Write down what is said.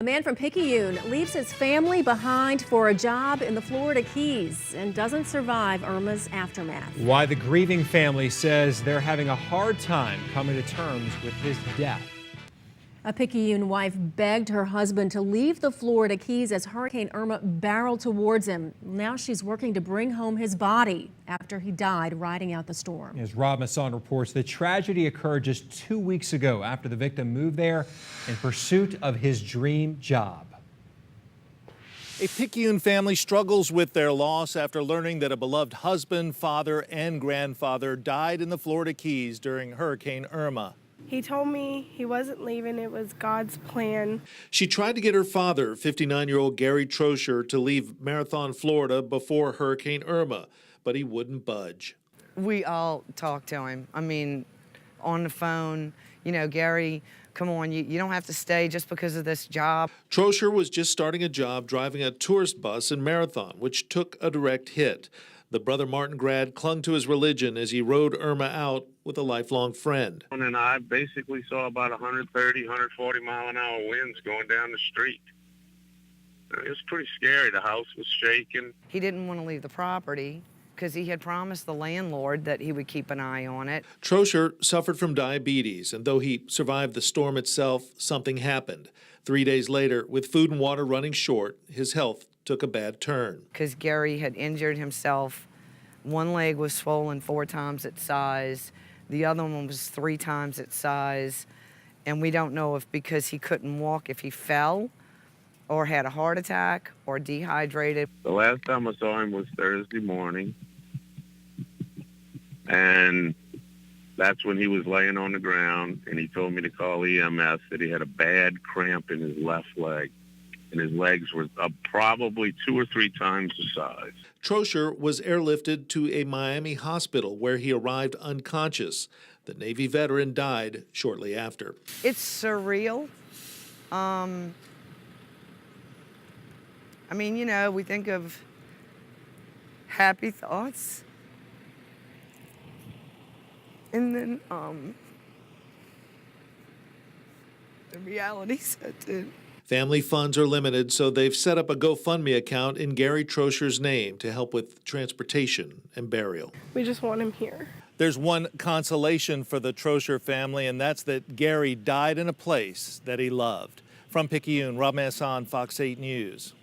A man from Picayune leaves his family behind for a job in the Florida Keys and doesn't survive Irma's aftermath. Why the grieving family says they're having a hard time coming to terms with his death. A Picayune wife begged her husband to leave the Florida Keys as Hurricane Irma barreled towards him. Now she's working to bring home his body after he died riding out the storm. As Rob Masson reports, the tragedy occurred just 2 weeks ago after the victim moved there in pursuit of his dream job. A Picayune family struggles with their loss after learning that a beloved husband, father, and grandfather died in the Florida Keys during Hurricane Irma. He told me he wasn't leaving. It was God's plan. She tried to get her father, 59-year-old Gary Troescher, to leave Marathon, Florida before Hurricane Irma, but he wouldn't budge. We all talked to him. I mean, on the phone, you know, Gary, come on, you don't have to stay just because of this job. Troescher was just starting a job driving a tourist bus in Marathon, which took a direct hit. The Brother Martin grad clung to his religion as he rode Irma out with a lifelong friend. And I basically saw about 130, 140 mile an hour winds going down the street. It was pretty scary. The house was shaking. He didn't want to leave the property because he had promised the landlord that he would keep an eye on it. Troescher suffered from diabetes, and though he survived the storm itself, something happened. 3 days later, with food and water running short, his health took a bad turn. Because Gary had injured himself. One leg was swollen 4 times its size. The other one was 3 times its size. And we don't know if because he couldn't walk, if he fell or had a heart attack or dehydrated. The last time I saw him was Thursday morning. And that's when he was laying on the ground, and he told me to call EMS that he had a bad cramp in his left leg. And his legs were probably 2 or 3 times the size. Troescher was airlifted to a Miami hospital where he arrived unconscious. The Navy veteran died shortly after. It's surreal. I mean, you know, we think of happy thoughts. And then the reality sets in. Family funds are limited, so they've set up a GoFundMe account in Gary Troescher's name to help with transportation and burial. We just want him here. There's one consolation for the Troescher family, and that's that Gary died in a place that he loved. From Picayune, Rob Masson, Fox 8 News.